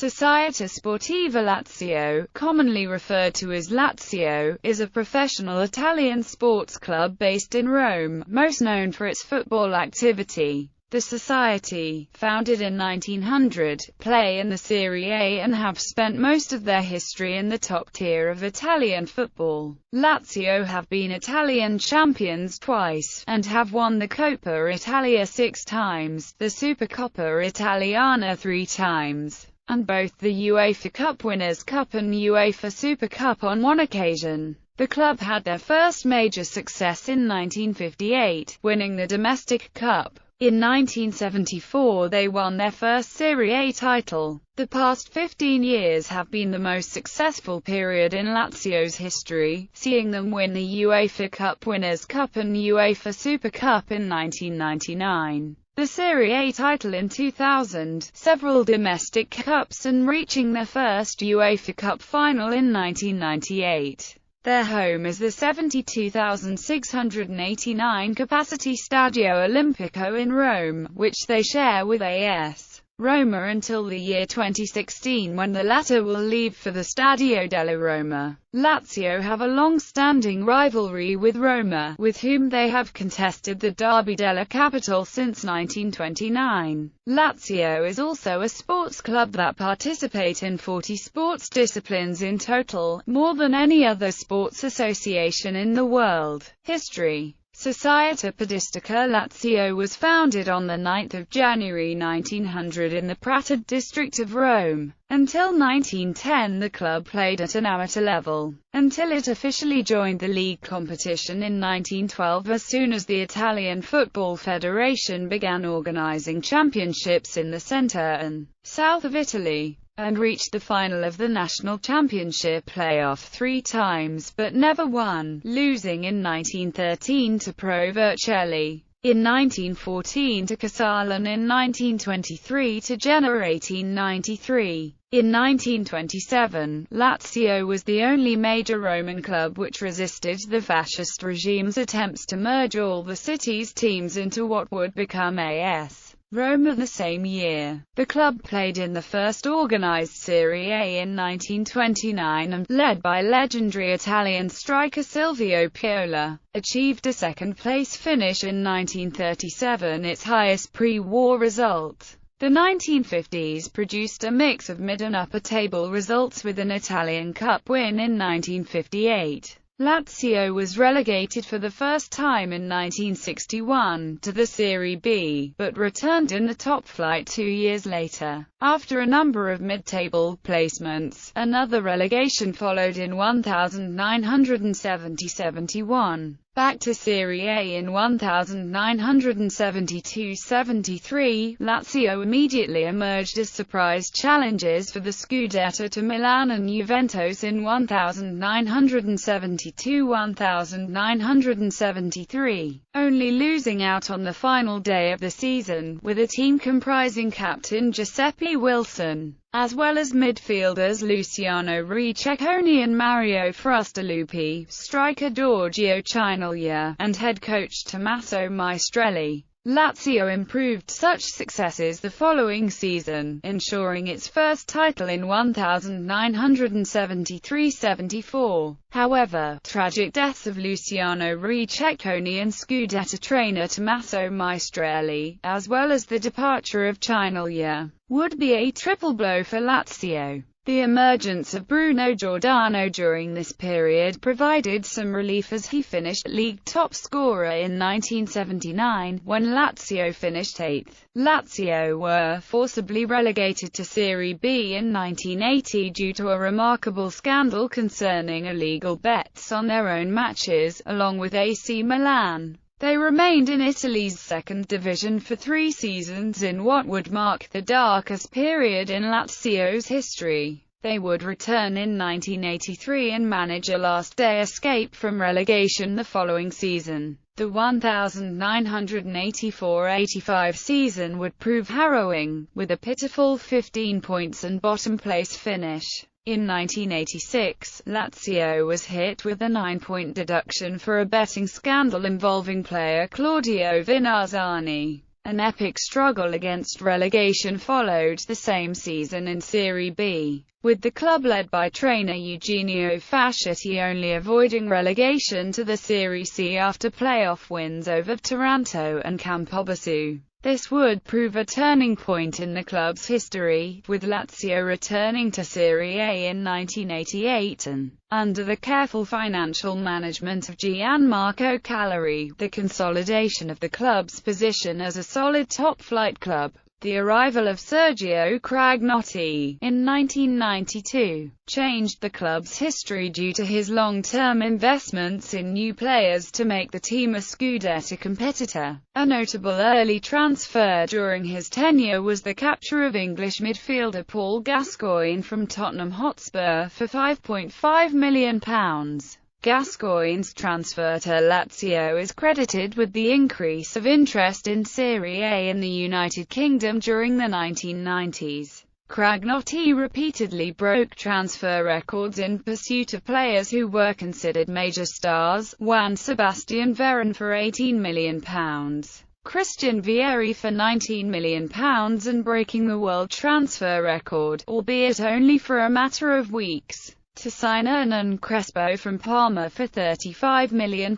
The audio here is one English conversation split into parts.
Società Sportiva Lazio, commonly referred to as Lazio, is a professional Italian sports club based in Rome, most known for its football activity. The society, founded in 1900, play in the Serie A and have spent most of their history in the top tier of Italian football. Lazio have been Italian champions twice, and have won the Coppa Italia 6 times, the Supercoppa Italiana 3 times, and both the UEFA Cup Winners' Cup and UEFA Super Cup on one occasion. The club had their first major success in 1958, winning the domestic cup. In 1974 they won their first Serie A title. The past 15 years have been the most successful period in Lazio's history, seeing them win the UEFA Cup Winners' Cup and UEFA Super Cup in 1999. The Serie A title in 2000, several domestic cups and reaching their first UEFA Cup final in 1998. Their home is the 72,689 capacity Stadio Olimpico in Rome, which they share with AS Roma until the year 2016, when the latter will leave for the Stadio della Roma. Lazio have a long-standing rivalry with Roma, with whom they have contested the Derby della Capitale since 1929. Lazio is also a sports club that participate in 40 sports disciplines in total, more than any other sports association in the world. History. Società Podistica Lazio was founded on 9 January 1900 in the Prato district of Rome. Until 1910 the club played at an amateur level, until it officially joined the league competition in 1912 as soon as the Italian Football Federation began organizing championships in the center and south of Italy, and reached the final of the national championship playoff 3 times, but never won, losing in 1913 to Pro Vercelli, in 1914 to Casale and in 1923 to Genoa. 1893. In 1927, Lazio was the only major Roman club which resisted the fascist regime's attempts to merge all the city's teams into what would become AS Roma the same year. The club played in the first organized Serie A in 1929 and, led by legendary Italian striker Silvio Piola, achieved a second-place finish in 1937, its highest pre-war result. The 1950s produced a mix of mid- and upper-table results with an Italian Cup win in 1958. Lazio was relegated for the first time in 1961 to the Serie B, but returned in the top flight 2 years later. After a number of mid-table placements, another relegation followed in 1970-71. Back to Serie A in 1972-73, Lazio immediately emerged as surprise challengers for the Scudetto to Milan and Juventus in 1972-1973, only losing out on the final day of the season, with a team comprising captain Giuseppe Wilson, as well as midfielders Luciano Ricceconi and Mario Frustalupi, striker Giorgio Chinaglia, and head coach Tommaso Maestrelli. Lazio improved such successes the following season, ensuring its first title in 1973-74. However, tragic deaths of Luciano Ricceconi and Scudetto trainer Tommaso Maestrelli, as well as the departure of Chinaglia, would be a triple blow for Lazio. The emergence of Bruno Giordano during this period provided some relief as he finished league top scorer in 1979, when Lazio finished 8th. Lazio were forcibly relegated to Serie B in 1980 due to a remarkable scandal concerning illegal bets on their own matches, along with AC Milan. They remained in Italy's second division for 3 seasons in what would mark the darkest period in Lazio's history. They would return in 1983 and manage a last-day escape from relegation the following season. The 1984-85 season would prove harrowing, with a pitiful 15 points and bottom-place finish. In 1986, Lazio was hit with a 9-point deduction for a betting scandal involving player Claudio Vinazzani. An epic struggle against relegation followed the same season in Serie B, with the club led by trainer Eugenio Fasciati only avoiding relegation to the Serie C after playoff wins over Taranto and Campobasso. This would prove a turning point in the club's history, with Lazio returning to Serie A in 1988 and, under the careful financial management of Gianmarco Calleri, the consolidation of the club's position as a solid top-flight club. The arrival of Sergio Cragnotti in 1992 changed the club's history due to his long-term investments in new players to make the team a Scudetto competitor. A notable early transfer during his tenure was the capture of English midfielder Paul Gascoigne from Tottenham Hotspur for £5.5 million. Gascoigne's transfer to Lazio is credited with the increase of interest in Serie A in the United Kingdom during the 1990s. Cragnotti repeatedly broke transfer records in pursuit of players who were considered major stars: Juan Sebastian Veron for £18 million, Christian Vieri for £19 million, and breaking the world transfer record, albeit only for a matter of weeks, to sign Hernan Crespo from Parma for £35 million.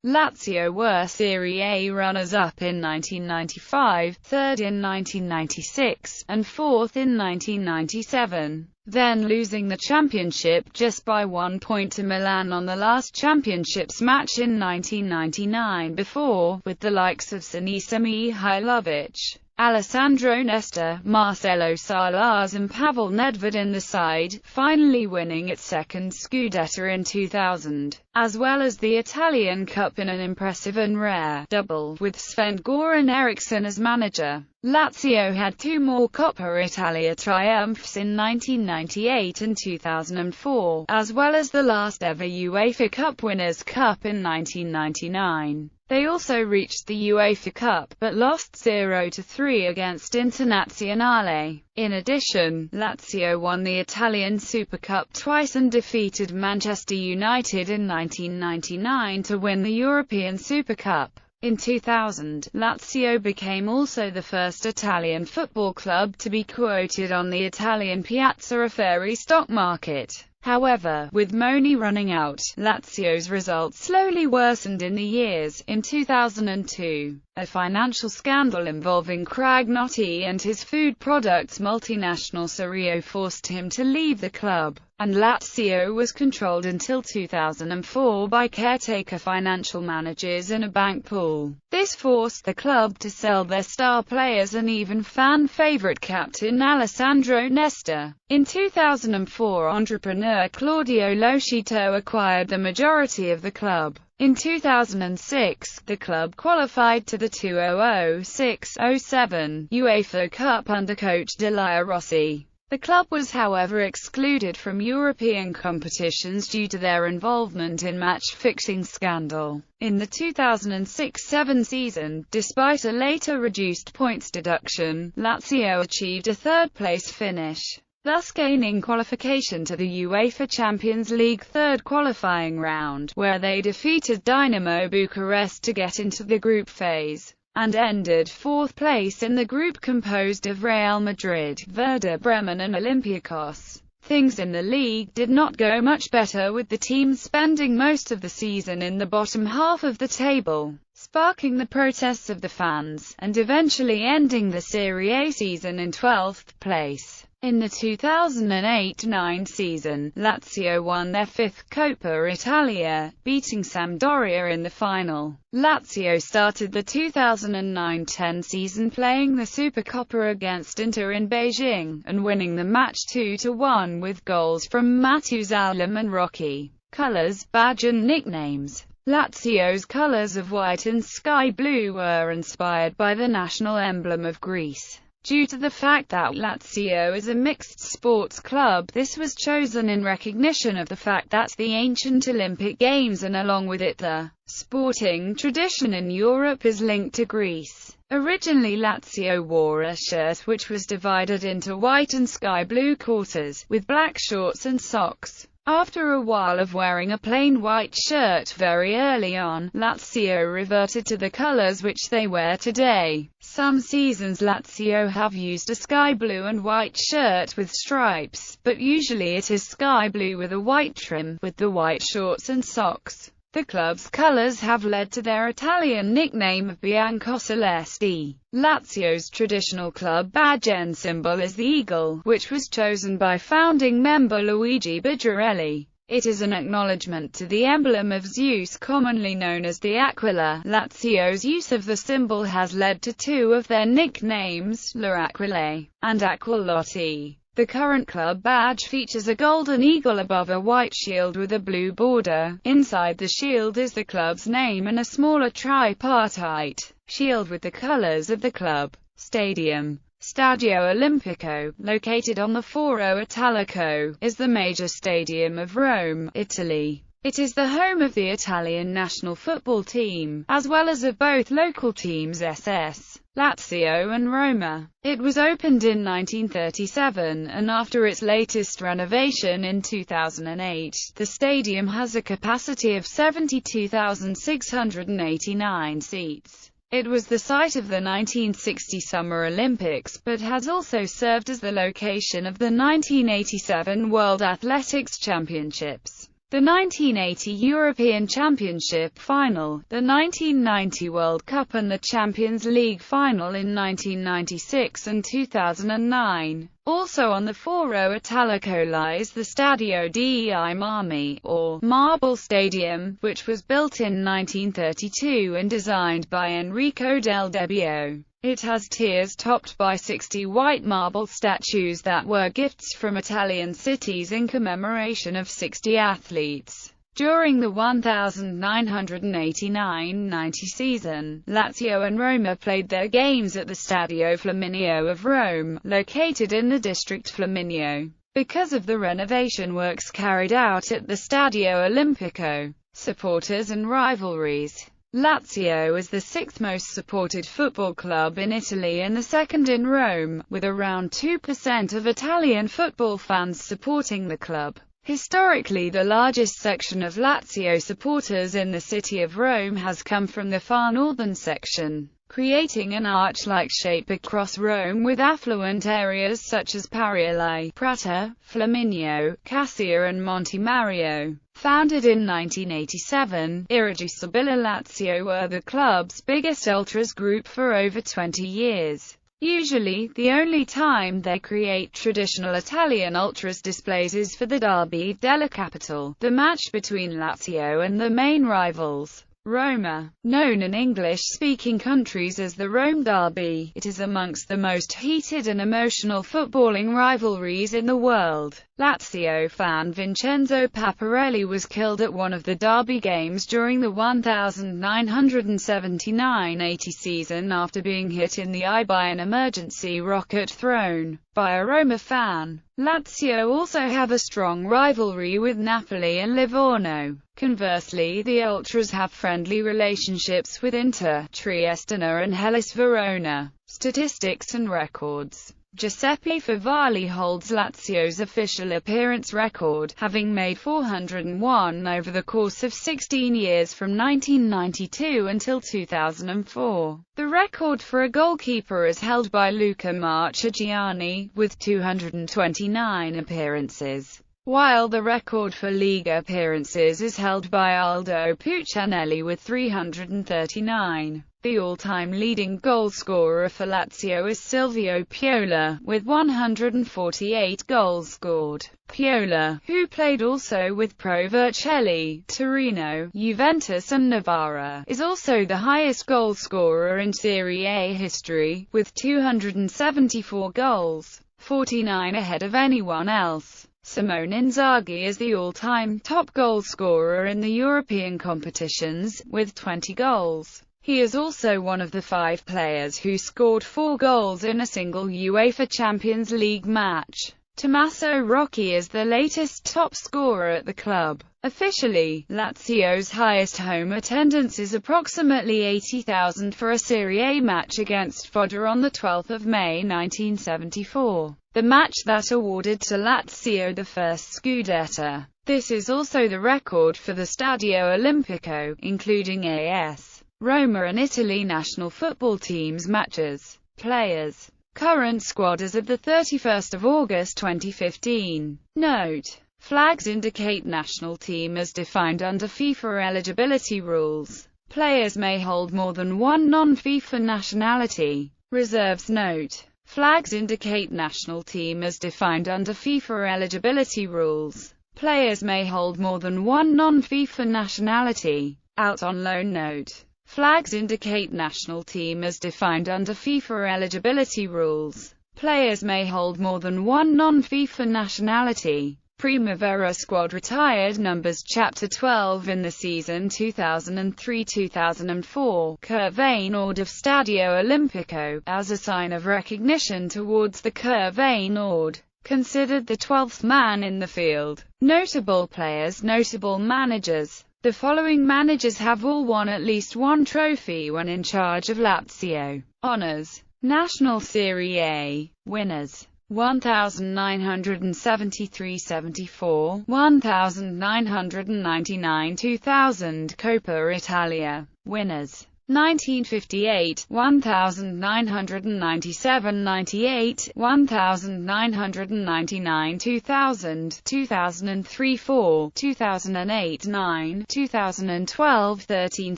Lazio were Serie A runners-up in 1995, third in 1996, and fourth in 1997, then losing the championship just by 1 point to Milan on the last championships match in 1999 before, with the likes of Sinisa Mihailovic, Alessandro Nesta, Marcelo Salas and Pavel Nedved in the side, finally winning its second Scudetto in 2000, as well as the Italian Cup in an impressive and rare double, with Sven-Goran Eriksson as manager. Lazio had two more Coppa Italia triumphs in 1998 and 2004, as well as the last ever UEFA Cup Winners' Cup in 1999. They also reached the UEFA Cup, but lost 0-3 against Internazionale. In addition, Lazio won the Italian Super Cup twice and defeated Manchester United in 1999 to win the European Super Cup. In 2000, Lazio became also the first Italian football club to be quoted on the Italian Piazza Affari stock market. However, with money running out, Lazio's results slowly worsened in the years. In 2002, a financial scandal involving Cragnotti and his food products multinational Cerio forced him to leave the club, and Lazio was controlled until 2004 by caretaker financial managers in a bank pool. This forced the club to sell their star players and even fan-favorite captain Alessandro Nesta. In 2004, entrepreneur Claudio Loscito acquired the majority of the club. In 2006, the club qualified to the 2006-07 UEFA Cup under coach Delia Rossi. The club was however excluded from European competitions due to their involvement in match-fixing scandal. In the 2006-07 season, despite a later reduced points deduction, Lazio achieved a third-place finish, thus gaining qualification to the UEFA Champions League third qualifying round, where they defeated Dynamo Bucharest to get into the group phase, and ended fourth place in the group composed of Real Madrid, Werder Bremen and Olympiacos. Things in the league did not go much better, with the team spending most of the season in the bottom half of the table, sparking the protests of the fans, and eventually ending the Serie A season in 12th place. In the 2008-09 season, Lazio won their fifth Coppa Italia, beating Sampdoria in the final. Lazio started the 2009-10 season playing the Supercoppa against Inter in Beijing, and winning the match 2-1 with goals from Matuzalem and Rocky. Colors, badge and nicknames. Lazio's colors of white and sky blue were inspired by the national emblem of Greece. Due to the fact that Lazio is a mixed sports club, this was chosen in recognition of the fact that the ancient Olympic Games and along with it the sporting tradition in Europe is linked to Greece. Originally Lazio wore a shirt which was divided into white and sky blue quarters, with black shorts and socks. After a while of wearing a plain white shirt very early on, Lazio reverted to the colors which they wear today. Some seasons Lazio have used a sky blue and white shirt with stripes, but usually it is sky blue with a white trim, with the white shorts and socks. The club's colors have led to their Italian nickname of Biancocelesti. Lazio's traditional club badge and symbol is the eagle, which was chosen by founding member Luigi Bigarelli. It is an acknowledgement to the emblem of Zeus, commonly known as the Aquila. Lazio's use of the symbol has led to two of their nicknames, L'Aquile and Aquilotti. The current club badge features a golden eagle above a white shield with a blue border. Inside the shield is the club's name and a smaller tripartite shield with the colors of the club. Stadium. Stadio Olimpico, located on the Foro Italico, is the major stadium of Rome, Italy. It is the home of the Italian national football team, as well as of both local teams SS, Lazio and Roma. It was opened in 1937, and after its latest renovation in 2008, the stadium has a capacity of 72,689 seats. It was the site of the 1960 Summer Olympics, but has also served as the location of the 1987 World Athletics Championships, the 1980 European Championship final, the 1990 World Cup and the Champions League final in 1996 and 2009. Also on the Foro Italico lies the Stadio dei Marmi, or Marble Stadium, which was built in 1932 and designed by Enrico del Debbio. It has tiers topped by 60 white marble statues that were gifts from Italian cities in commemoration of 60 athletes. During the 1989-90 season, Lazio and Roma played their games at the Stadio Flaminio of Rome, located in the district Flaminio. Because of the renovation works carried out at the Stadio Olimpico, supporters and rivalries. Lazio is the sixth most supported football club in Italy and the second in Rome, with around 2% of Italian football fans supporting the club. Historically, the largest section of Lazio supporters in the city of Rome has come from the far northern section, creating an arch-like shape across Rome with affluent areas such as Parioli, Prata, Flaminio, Cassia and Monte Mario. Founded in 1987, Irreducibile Lazio were the club's biggest ultras group for over 20 years. Usually, the only time they create traditional Italian ultras displays is for the Derby della Capitale, the match between Lazio and the main rivals, Roma. Known in English-speaking countries as the Rome Derby, it is amongst the most heated and emotional footballing rivalries in the world. Lazio fan Vincenzo Paparelli was killed at one of the derby games during the 1979-80 season after being hit in the eye by an emergency rocket thrown by a Roma fan. Lazio also have a strong rivalry with Napoli and Livorno. Conversely, the Ultras have friendly relationships with Inter, Triestina and Hellas Verona. Statistics and records. Giuseppe Favali holds Lazio's official appearance record, having made 401 over the course of 16 years from 1992 until 2004. The record for a goalkeeper is held by Luca Marchigiani, with 229 appearances, while the record for league appearances is held by Aldo Puccinelli with 339. The all-time leading goalscorer for Lazio is Silvio Piola, with 148 goals scored. Piola, who played also with Pro Vercelli, Torino, Juventus and Novara, is also the highest goalscorer in Serie A history, with 274 goals, 49 ahead of anyone else. Simone Inzaghi is the all-time top goalscorer in the European competitions, with 20 goals. He is also one of the 5 players who scored 4 goals in a single UEFA Champions League match. Tommaso Rocchi is the latest top scorer at the club. Officially, Lazio's highest home attendance is approximately 80,000 for a Serie A match against Fodder on 12 May 1974, the match that awarded to Lazio the first Scudetto. This is also the record for the Stadio Olimpico, including AS Roma and Italy national football teams matches. Players. Current squad as of the 31st of August 2015. Note: flags indicate national team as defined under FIFA eligibility rules. Players may hold more than one non-FIFA nationality. Reserves. Note: flags indicate national team as defined under FIFA eligibility rules. Players may hold more than one non-FIFA nationality. Out on loan. Note: flags indicate national team as defined under FIFA eligibility rules. Players may hold more than one non-FIFA nationality. Primavera squad retired numbers. Chapter 12 in the season 2003-2004, Curvane Ord of Stadio Olimpico, as a sign of recognition towards the Curvane Ord, considered the 12th man in the field. Notable players. Notable managers. The following managers have all won at least one trophy when in charge of Lazio. Honours: National Serie A winners 1973-74, 1999, 2000. Coppa Italia winners 1958, 1997-98, 1999, 2000, 2003-4, 2008-9, 2012-13.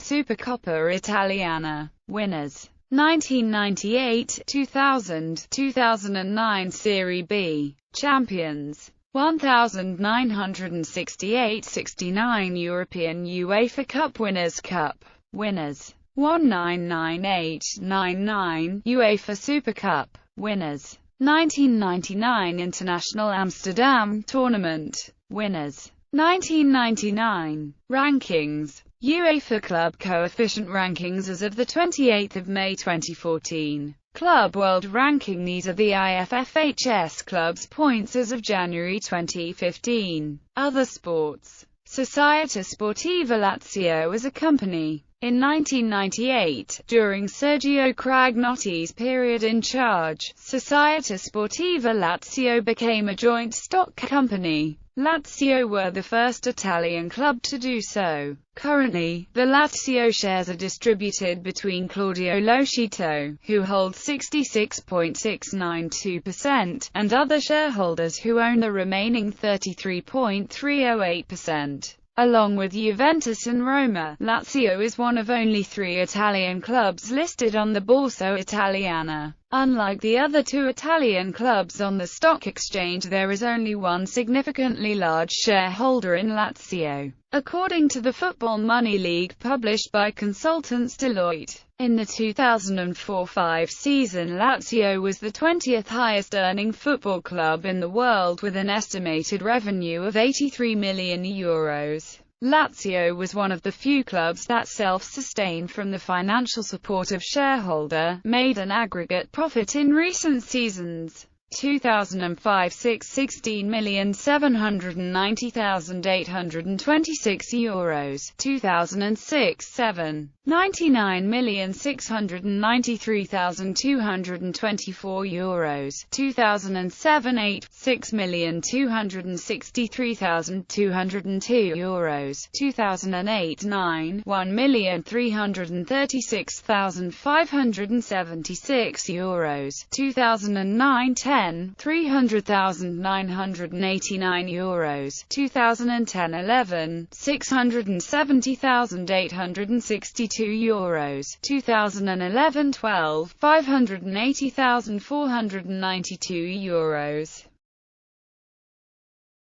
Supercoppa Italiana winners 1998, 2000, 2009. Serie B champions 1968-69. European UEFA Cup Winners' Cup winners 1998-99. UEFA Super Cup winners 1999. International Amsterdam Tournament winners 1999. Rankings. UEFA Club Coefficient Rankings as of the 28th of May 2014. Club World Ranking. These are the IFFHS clubs points as of January 2015. Other sports. Società Sportiva Lazio as a company. In 1998, during Sergio Cragnotti's period in charge, Società Sportiva Lazio became a joint stock company. Lazio were the first Italian club to do so. Currently, the Lazio shares are distributed between Claudio Loscito, who holds 66.692%, and other shareholders who own the remaining 33.308%. Along with Juventus and Roma, Lazio is one of only 3 Italian clubs listed on the Borsa Italiana. Unlike the other 2 Italian clubs on the stock exchange, there is only one significantly large shareholder in Lazio. According to the Football Money League published by consultants Deloitte, in the 2004-05 season, Lazio was the 20th highest earning football club in the world with an estimated revenue of €83 million. Lazio was one of the few clubs that self-sustained from the financial support of shareholder, made an aggregate profit in recent seasons. 2005-06 €16,790,826, 2006-07 €99,693,224, 2007-08 €6,263,202, 2008-09 €1,336,576, 2009-10 €300,989, 2010-11 €670,862, 2011-12 €580,492.